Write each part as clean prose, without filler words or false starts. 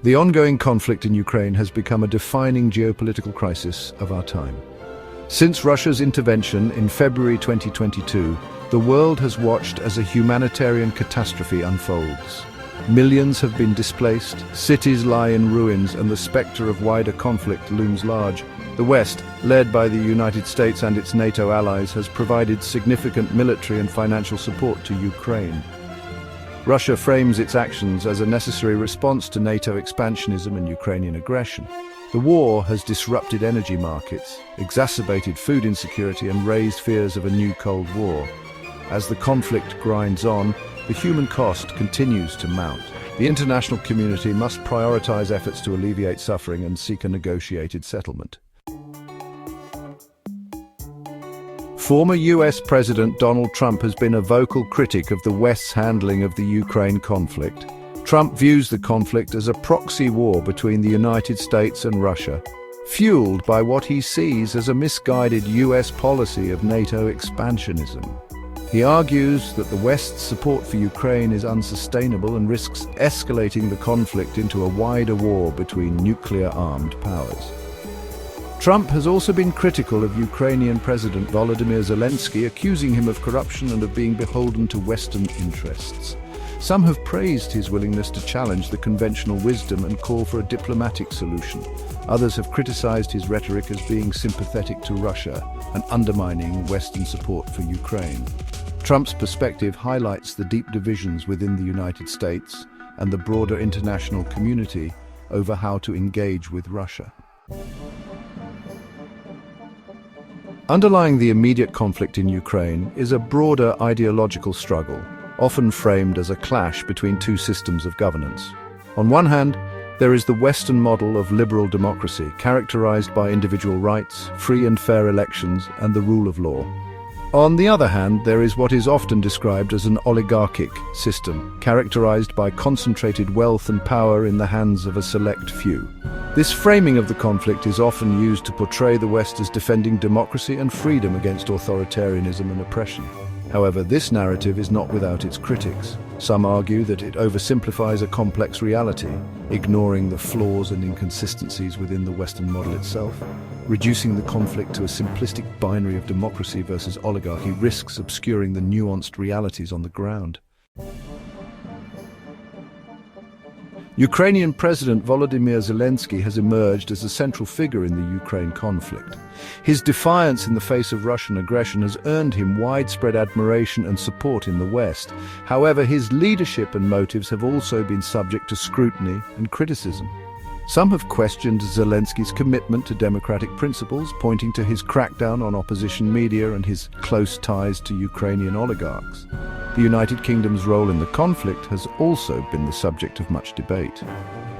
The ongoing conflict in Ukraine has become a defining geopolitical crisis of our time. Since Russia's intervention in February 2022, the world has watched as a humanitarian catastrophe unfolds. Millions have been displaced, cities lie in ruins, and the specter of wider conflict looms large. The West, led by the United States and its NATO allies, has provided significant military and financial support to Ukraine. Russia frames its actions as a necessary response to NATO expansionism and Ukrainian aggression. The war has disrupted energy markets, exacerbated food insecurity, and raised fears of a new Cold War. As the conflict grinds on, the human cost continues to mount. The international community must prioritize efforts to alleviate suffering and seek a negotiated settlement. Former US President Donald Trump has been a vocal critic of the West's handling of the Ukraine conflict. Trump views the conflict as a proxy war between the United States and Russia, fueled by what he sees as a misguided US policy of NATO expansionism. He argues that the West's support for Ukraine is unsustainable and risks escalating the conflict into a wider war between nuclear-armed powers. Trump has also been critical of Ukrainian President Volodymyr Zelensky, accusing him of corruption and of being beholden to Western interests. Some have praised his willingness to challenge the conventional wisdom and call for a diplomatic solution. Others have criticized his rhetoric as being sympathetic to Russia and undermining Western support for Ukraine. Trump's perspective highlights the deep divisions within the United States and the broader international community over how to engage with Russia. Underlying the immediate conflict in Ukraine is a broader ideological struggle, often framed as a clash between two systems of governance. On one hand, there is the Western model of liberal democracy, characterized by individual rights, free and fair elections, and the rule of law. On the other hand, there is what is often described as an oligarchic system, characterized by concentrated wealth and power in the hands of a select few. This framing of the conflict is often used to portray the West as defending democracy and freedom against authoritarianism and oppression. However, this narrative is not without its critics. Some argue that it oversimplifies a complex reality, ignoring the flaws and inconsistencies within the Western model itself. Reducing the conflict to a simplistic binary of democracy versus oligarchy risks obscuring the nuanced realities on the ground. Ukrainian President Volodymyr Zelensky has emerged as a central figure in the Ukraine conflict. His defiance in the face of Russian aggression has earned him widespread admiration and support in the West. However, his leadership and motives have also been subject to scrutiny and criticism. Some have questioned Zelensky's commitment to democratic principles, pointing to his crackdown on opposition media and his close ties to Ukrainian oligarchs. The United Kingdom's role in the conflict has also been the subject of much debate.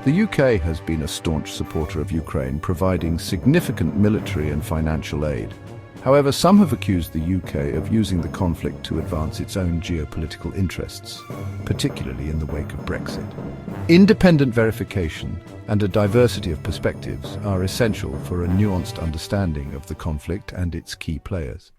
The UK has been a staunch supporter of Ukraine, providing significant military and financial aid. However, some have accused the UK of using the conflict to advance its own geopolitical interests, particularly in the wake of Brexit. Independent verification and a diversity of perspectives are essential for a nuanced understanding of the conflict and its key players.